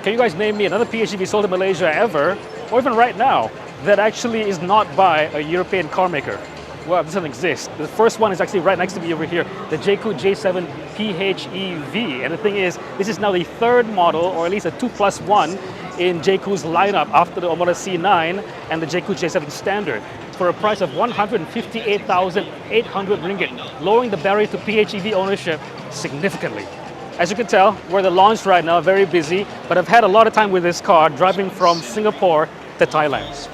Can you guys name me another PHEV sold in Malaysia ever, or even right now, that actually is not by a European car maker? Well, it doesn't exist. The first one is actually right next to me over here, the Jaecoo J7 PHEV. And the thing is, this is now the third model, or at least a 2+1 in Jaecoo's lineup after the Omada C9 and the Jaecoo J7 Standard, for a price of 158,800 ringgit, lowering the barrier to PHEV ownership significantly. As you can tell, we're at the launch right now, very busy, but I've had a lot of time with this car driving from Singapore to Thailand.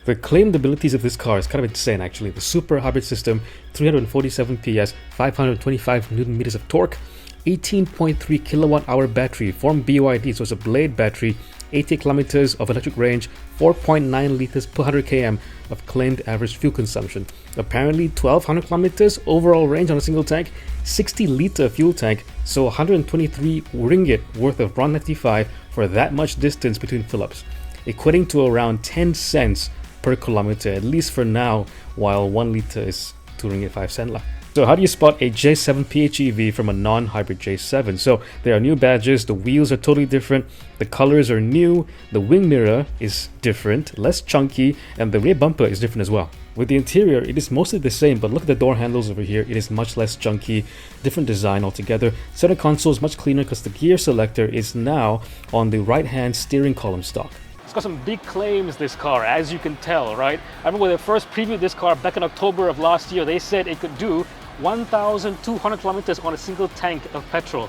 The claimed abilities of this car is kind of insane actually. The super hybrid system, 347 PS, 525 Newton meters of torque, 18.3 kilowatt hour battery from BYD, so it's a blade battery, 80 kilometers of electric range, 4.9 liters per 100 km of claimed average fuel consumption. Apparently 1200 kilometers overall range on a single tank, 60 liter fuel tank, so 123 ringgit worth of RON 95 for that much distance between fill-ups, equating to around 10 cents per kilometer, at least for now, while 1 liter is 2 ringgit 5 cent lah. So how do you spot a J7 PHEV from a non-hybrid J7? So there are new badges, the wheels are totally different, the colors are new, the wing mirror is different, less chunky, and the rear bumper is different as well. With the interior, it is mostly the same, but look at the door handles over here, it is much less chunky, different design altogether. Center console is much cleaner because the gear selector is now on the right-hand steering column stock. It's got some big claims, this car, as you can tell, right? I remember when they first previewed this car back in October of last year, they said it could do 1,200 kilometers on a single tank of petrol.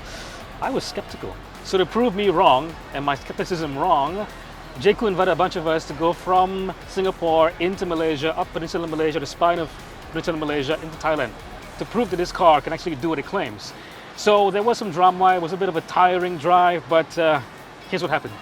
I was skeptical. So to prove me wrong, and my skepticism wrong, Jaecoo invited a bunch of us to go from Singapore into Malaysia, up Peninsular Malaysia, the spine of Peninsular Malaysia, into Thailand, to prove that this car can actually do what it claims. So there was some drama, it was a bit of a tiring drive, but here's what happened.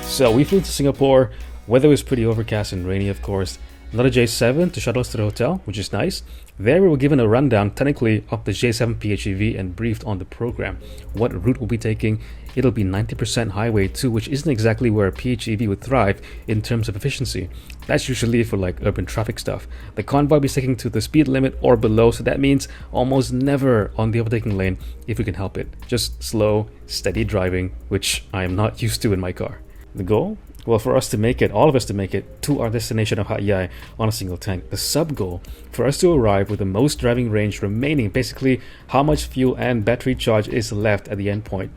So we flew to Singapore, weather was pretty overcast and rainy of course. Another J7 to shuttle us to the hotel, which is nice. There we were given a rundown technically of the J7 PHEV and briefed on the program. What route we'll be taking. It'll be 90% highway too, which isn't exactly where a PHEV would thrive in terms of efficiency. That's usually for like urban traffic stuff. The convoy will be sticking to the speed limit or below, so that means almost never on the overtaking lane if we can help it. Just slow, steady driving, which I am not used to in my car. The goal? Well, for us to make it, all of us to make it, to our destination of Hat Yai on a single tank. The sub-goal, for us to arrive with the most driving range remaining, basically how much fuel and battery charge is left at the end point.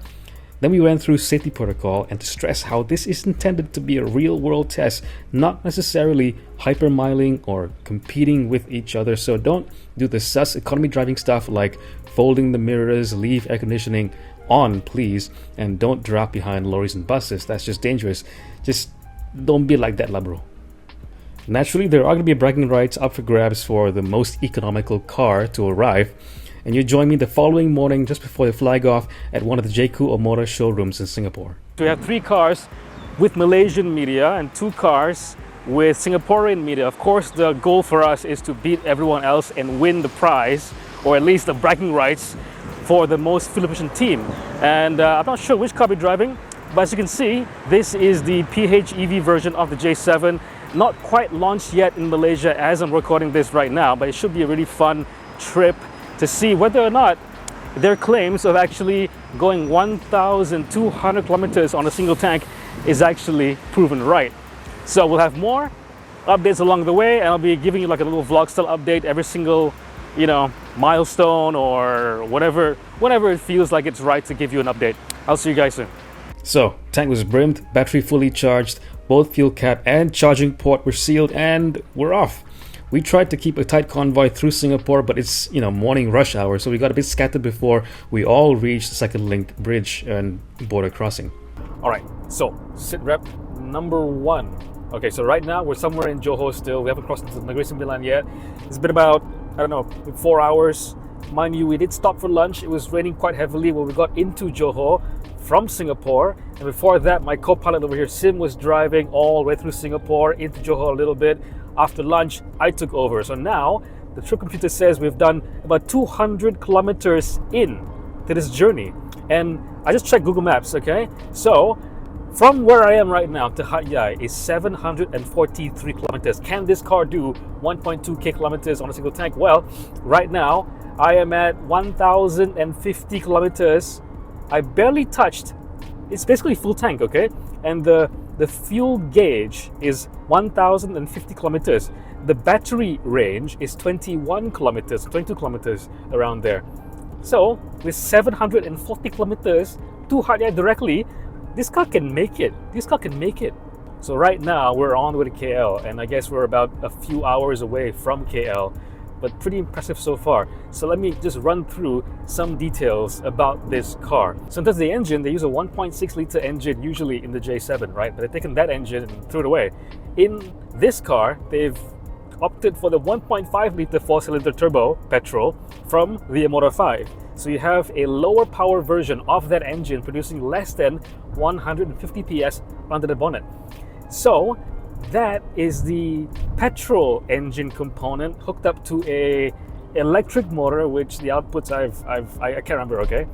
Then we went through safety protocol and to stress how this is intended to be a real-world test, not necessarily hypermiling or competing with each other. So don't do the sus economy driving stuff like folding the mirrors, leave air conditioning on please, and don't drop behind lorries and buses. That's just dangerous. Just don't be like that lah bro. Naturally, there are going to be bragging rights up for grabs for the most economical car to arrive, and you join me the following morning just before the flag off at one of the Jaecoo Omada showrooms in Singapore. So we have 3 cars with Malaysian media and 2 cars with Singaporean media. Of course, the goal for us is to beat everyone else and win the prize, or at least the bragging rights for the most fuel-efficient team. And I'm not sure which car we're driving, but as you can see, this is the PHEV version of the J7. Not quite launched yet in Malaysia as I'm recording this right now, but it should be a really fun trip to see whether or not their claims of actually going 1,200 kilometers on a single tank is actually proven right. So we'll have more updates along the way, and I'll be giving you like a little vlog style update every single milestone or whatever, whenever it feels like it's right to give you an update. I'll see you guys soon. So, tank was brimmed, battery fully charged, both fuel cap and charging port were sealed, and we're off. We tried to keep a tight convoy through Singapore, but it's, morning rush hour, so we got a bit scattered before we all reached the second link bridge and border crossing. Alright, so, sit rep number 1. Okay, so right now we're somewhere in Johor still. We haven't crossed into Negeri Sembilan yet. It's been about, 4 hours. Mind you, we did stop for lunch. It was raining quite heavily when we got into Johor from Singapore. And before that, my co-pilot over here, Sim, was driving all the way through Singapore into Johor a little bit. After lunch, I took over. So now, the trip computer says we've done about 200 kilometers in to this journey. And I just checked Google Maps, okay? So, from where I am right now to Hat Yai is 743 kilometers. Can this car do 1.2k kilometers on a single tank? Well, right now I am at 1,050 kilometers I barely touched. It's basically full tank, okay? And the fuel gauge is 1,050 kilometers. The battery range is 21 kilometers, 22 kilometers, around there. So with 740 kilometers to Hat Yai directly, this car can make it. This car can make it. So right now we're on the way to KL, and I guess we're about a few hours away from KL, but pretty impressive so far. So let me just run through some details about this car. So in terms of the engine, they use a 1.6 litre engine usually in the J7, right? But they've taken that engine and threw it away. In this car, they've opted for the 1.5 litre 4-cylinder turbo petrol from the Motor 5. So you have a lower power version of that engine producing less than 150 PS under the bonnet. So that is the petrol engine component hooked up to a electric motor, which the outputs I can't remember, okay?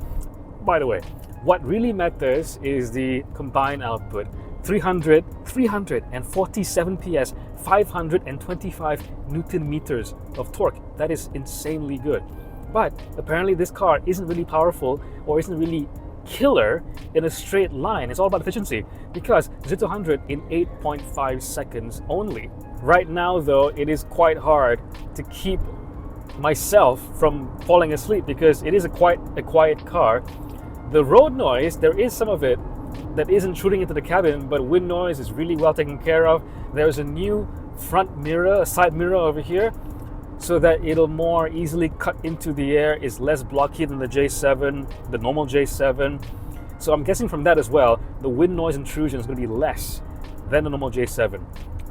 By the way, what really matters is the combined output. 347 PS, 525 Newton meters of torque. That is insanely good. But apparently this car isn't really powerful or isn't really killer in a straight line. It's all about efficiency, because 0 to 100 in 8.5 seconds only. Right now though, it is quite hard to keep myself from falling asleep because it is a quiet car. The road noise, there is some of it that is intruding into the cabin, but wind noise is really well taken care of. There's a new front mirror, a side mirror over here, so that it'll more easily cut into the air, is less blocky than the J7, the normal J7. So I'm guessing from that as well, the wind noise intrusion is going to be less than the normal J7.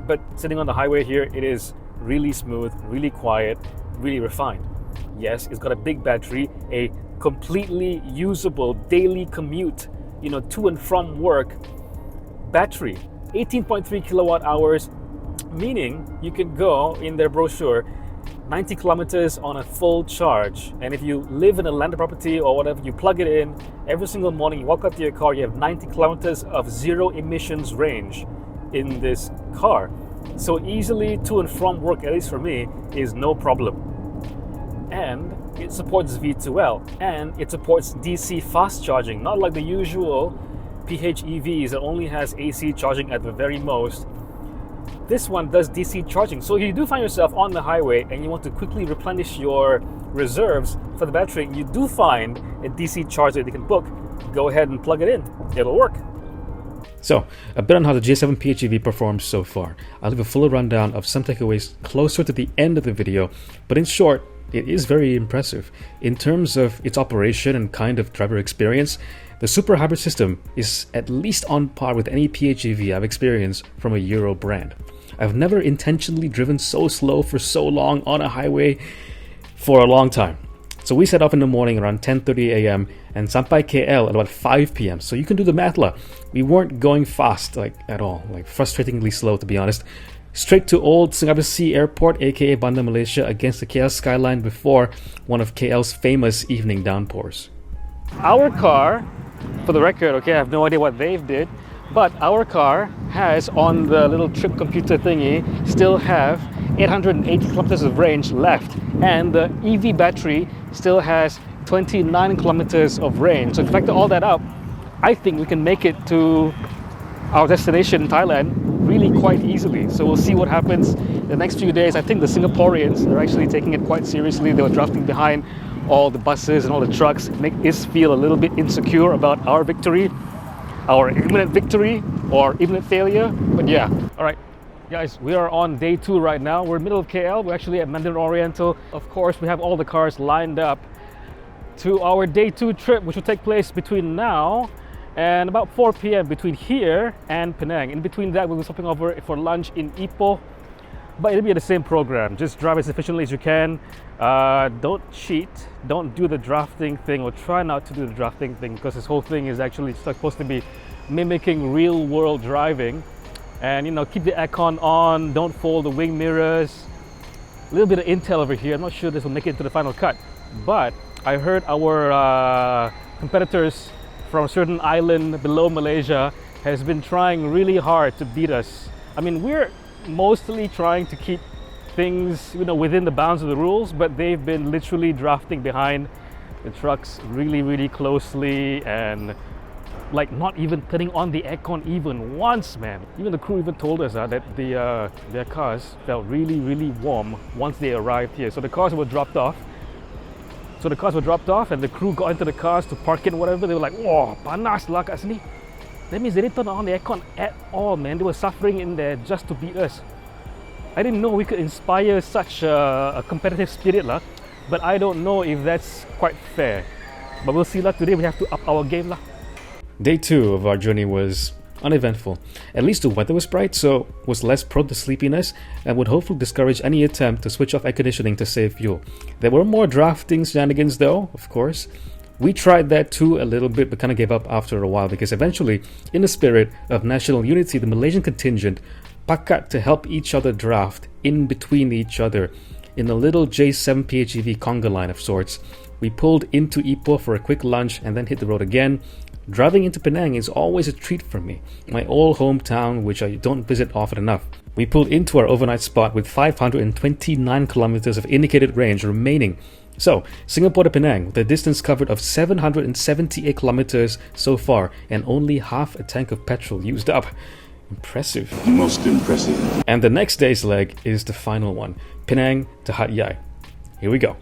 But sitting on the highway here, it is really smooth, really quiet, really refined. Yes, it's got a big battery, a completely usable daily commute, to and from work battery, 18.3 kilowatt hours, meaning you can go, in their brochure, 90 kilometers on a full charge. And if you live in a landed property or whatever, you plug it in every single morning, you walk out to your car, you have 90 kilometers of zero emissions range in this car. So easily to and from work, at least for me, is no problem. And it supports V2L, and it supports DC fast charging, not like the usual PHEVs that only has AC charging at the very most. This one does DC charging. So if you do find yourself on the highway and you want to quickly replenish your reserves for the battery, you do find a DC charger that you can book, go ahead and plug it in. It'll work. So, a bit on how the J7 PHEV performs so far. I'll leave a fuller rundown of some takeaways closer to the end of the video, but in short, it is very impressive. In terms of its operation and kind of driver experience, the super hybrid system is at least on par with any PHEV I've experienced from a Euro brand. I've never intentionally driven so slow for so long on a highway for a long time. So we set off in the morning around 10:30 a.m. and sampai KL at about 5 p.m. So you can do the math lah. We weren't going fast at all, frustratingly slow to be honest. Straight to old Singapore Sea Airport, aka Bandar Malaysia, against the KL skyline before one of KL's famous evening downpours. Our car, for the record, okay, I have no idea what they did, but our car has, on the little trip computer thingy, still have 880 kilometers of range left, and the EV battery still has 29 kilometers of range. So if you factor all that up, I think we can make it to our destination in Thailand really quite easily. So we'll see what happens the next few days. I think the Singaporeans are actually taking it quite seriously. They were drafting behind all the buses and all the trucks. Make us feel a little bit insecure about our victory, our imminent victory or imminent failure. But yeah, all right. Guys, we are on day 2 right now. We're in the middle of KL. We're actually at Mandarin Oriental. Of course, we have all the cars lined up to our day 2 trip, which will take place between now and about 4 p.m. between here and Penang. In between that, we'll be stopping over for lunch in Ipoh, but it'll be the same program. Just drive as efficiently as you can. Don't cheat. Don't do the drafting thing, or try not to do the drafting thing, because this whole thing is actually supposed to be mimicking real world driving. And keep the aircon on, don't fold the wing mirrors. A little bit of intel over here. I'm not sure this will make it to the final cut, but I heard our competitors from a certain island below Malaysia has been trying really hard to beat us. I mean, we're mostly trying to keep things within the bounds of the rules, but they've been literally drafting behind the trucks really closely, and like not even turning on the aircon even once, man. Even the crew even told us that their cars felt really warm once they arrived here. So the cars were dropped off. And the crew got into the cars to park it, whatever. They were like, "Wah, panas lah kat sini." That means they didn't turn on the aircon at all, man. They were suffering in there just to beat us. I didn't know we could inspire such a competitive spirit lah, but I don't know if that's quite fair. But we'll see lah. Today we have to up our game lah. Day 2 of our journey was uneventful. At least the weather was bright, so was less prone to sleepiness, and would hopefully discourage any attempt to switch off air conditioning to save fuel. There were more drafting shenanigans though, of course. We tried that too a little bit, but kind of gave up after a while, because eventually, in the spirit of national unity, the Malaysian contingent pakat to help each other draft in between each other in a little J7 PHEV conga line of sorts. We pulled into Ipoh for a quick lunch and then hit the road again. Driving into Penang is always a treat for me, my old hometown which I don't visit often enough. We pulled into our overnight spot with 529 kilometers of indicated range remaining. So, Singapore to Penang, the distance covered of 778 kilometers so far, and only half a tank of petrol used up. Impressive. Most impressive. And the next day's leg is the final one, Penang to Hat Yai. Here we go.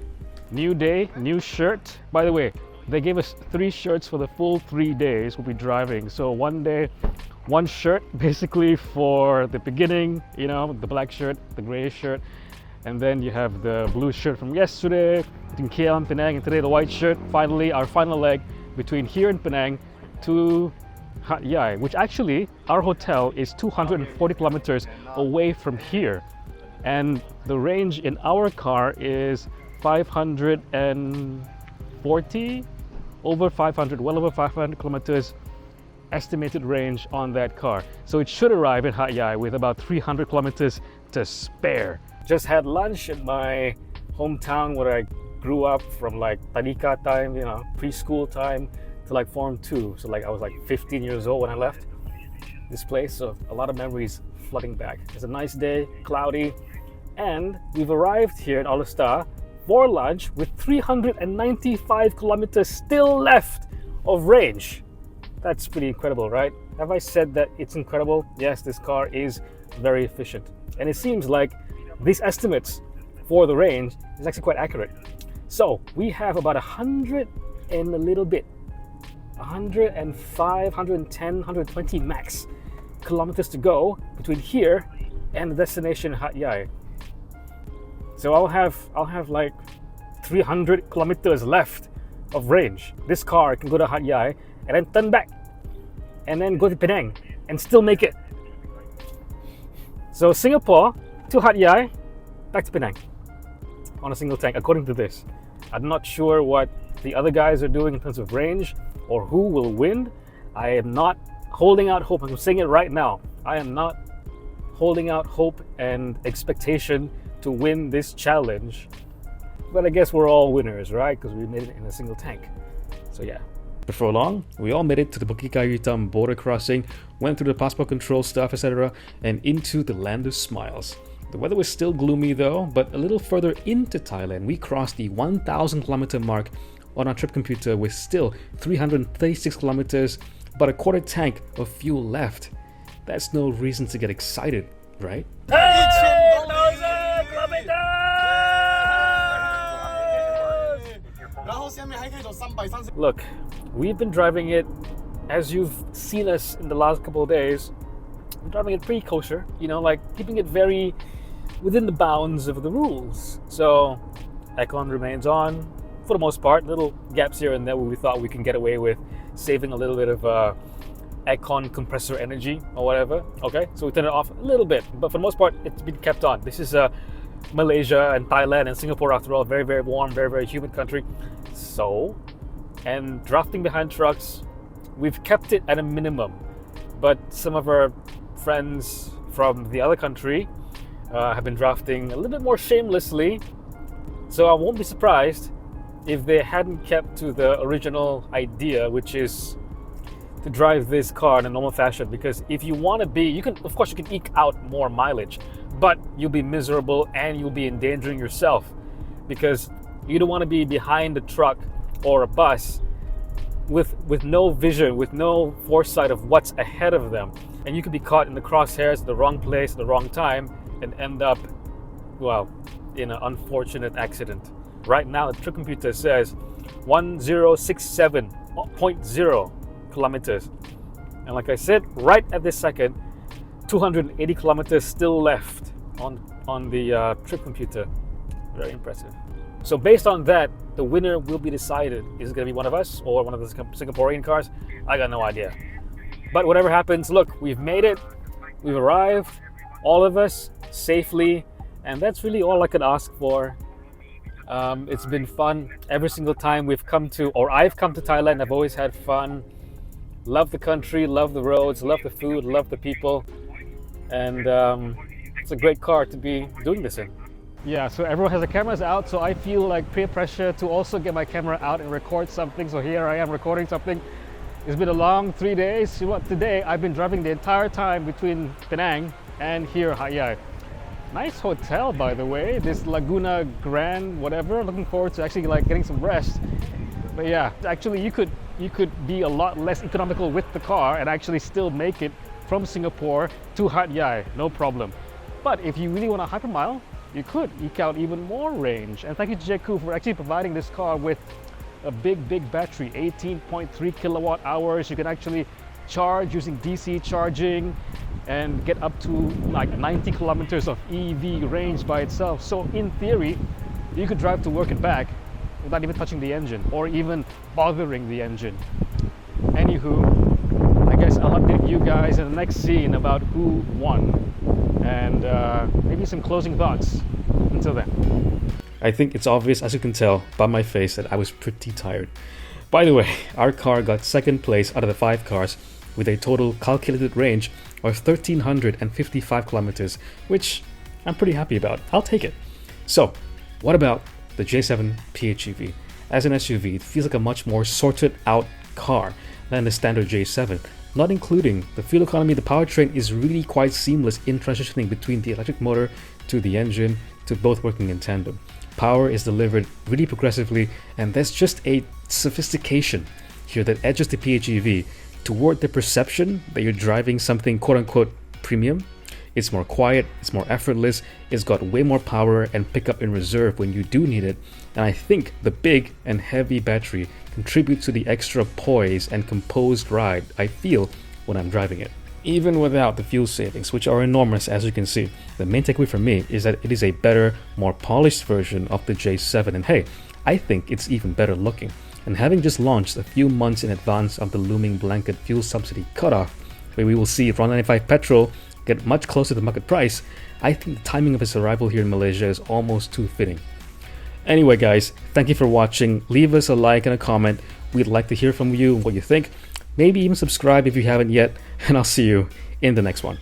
New day, new shirt. By the way, they gave us 3 shirts for the full 3 days we'll be driving. So one day, one shirt basically for the beginning, you know, the black shirt, the grey shirt, and then you have the blue shirt from yesterday, between KL and Penang, and today the white shirt. Finally, our final leg between here and Penang to Hat Yai, which actually, our hotel is 240 kilometers away from here. And the range in our car is 540, over 500, well over 500 kilometers estimated range on that car. So it should arrive in Hat Yai with about 300 kilometers to spare. Just had lunch at my hometown where I grew up from like Tadika time, you know, preschool time to like Form 2. So like I was like 15 years old when I left this place. So a lot of memories flooding back. It's a nice day, cloudy, and we've arrived here in Alesta for lunch with 395 kilometers still left of range. That's pretty incredible, right? Have I said that it's incredible? Yes, this car is very efficient. And it seems like these estimates for the range is actually quite accurate. So we have about 100 and a little bit, 105, 110, 120 max kilometers to go between here and the destination Hat Yai. So I'll have like 300 kilometers left of range. This car can go to Hat Yai and then turn back and then go to Penang and still make it. So Singapore to Hat Yai, back to Penang on a single tank, according to this. I'm not sure what the other guys are doing in terms of range or who will win. I am not holding out hope. I'm saying it right now. I am not holding out hope and expectation to win this challenge. But I guess we're all winners, right? Because we made it in a single tank. So yeah. Before long, we all made it to the Bukit Kayu Hitam border crossing, went through the passport control stuff, etc., and into the land of smiles. The weather was still gloomy though, but a little further into Thailand, we crossed the 1,000 kilometer mark on our trip computer with still 336 kilometers, but a quarter tank of fuel left. That's no reason to get excited, right? Hey, 1,000 kilometers! Look, we've been driving it, as you've seen us in the last couple of days, we're driving it pretty kosher, you know, like keeping it very within the bounds of the rules. So aircon remains on for the most part, little gaps here and there where we thought we can get away with saving a little bit of aircon compressor energy or whatever. Okay, so we turn it off a little bit, but for the most part it's been kept on. This is Malaysia and Thailand and Singapore, after all, very warm, very humid country. So, and drafting behind trucks, we've kept it at a minimum, but some of our friends from the other country have been drafting a little bit more shamelessly. So I won't be surprised if they hadn't kept to the original idea, which is to drive this car in a normal fashion. Because if you want to be, you can, of course, you can eke out more mileage, but you'll be miserable and you'll be endangering yourself, because you don't want to be behind the truck or a bus with no vision, with no foresight of what's ahead of them. And you could be caught in the crosshairs at the wrong place at the wrong time and end up, well, in an unfortunate accident. Right now, the trip computer says 1067.0 kilometers. And like I said, right at this second, 280 kilometers still left on the trip computer. Very impressive. So based on that, the winner will be decided. Is it going to be one of us or one of the Singaporean cars? I got no idea. But whatever happens, look, we've made it. We've arrived, all of us, safely. And that's really all I could ask for. It's been fun every single time we've come to, or I've come to Thailand. I've always had fun. Love the country, love the roads, love the food, love the people. And it's a great car to be doing this in. Yeah, so everyone has their cameras out, so I feel like peer pressure to also get my camera out and record something. So here I am recording something. It's been a long 3 days. You know what, today I've been driving the entire time between Penang and here, Hat Yai. Nice hotel, by the way, this Laguna Grand whatever. Looking forward to actually like getting some rest. But yeah, actually you could be a lot less economical with the car and actually still make it from Singapore to Hat Yai, no problem. But if you really want a hypermile, you could eke out even more range. And thank you to Jaecoo for actually providing this car with a big battery, 18.3 kilowatt hours. You can actually charge using DC charging and get up to like 90 kilometers of EV range by itself. So in theory, you could drive to work and back without even touching the engine or even bothering the engine. Anywho, I guess I'll update you guys in the next scene about who won and maybe some closing thoughts. Until then. I think it's obvious, as you can tell by my face, that I was pretty tired. By the way, our car got second place out of the 5 cars with a total calculated range of 1,355 kilometers, which I'm pretty happy about. I'll take it. So, what about the J7 PHEV? As an SUV, it feels like a much more sorted out car than the standard J7. Not including the fuel economy, the powertrain is really quite seamless in transitioning between the electric motor to the engine, to both working in tandem. Power is delivered really progressively, and there's just a sophistication here that edges the PHEV toward the perception that you're driving something quote-unquote premium. It's more quiet, it's more effortless, it's got way more power and pickup in reserve when you do need it, and I think the big and heavy battery contributes to the extra poise and composed ride I feel when I'm driving it. Even without the fuel savings, which are enormous as you can see, the main takeaway for me is that it is a better, more polished version of the J7, and hey, I think it's even better looking. And having just launched a few months in advance of the looming blanket fuel subsidy cutoff, where we will see RON 95 petrol get much closer to market price, I think the timing of its arrival here in Malaysia is almost too fitting. Anyway guys, thank you for watching. Leave us a like and a comment. We'd like to hear from you what you think. Maybe even subscribe if you haven't yet, and I'll see you in the next one.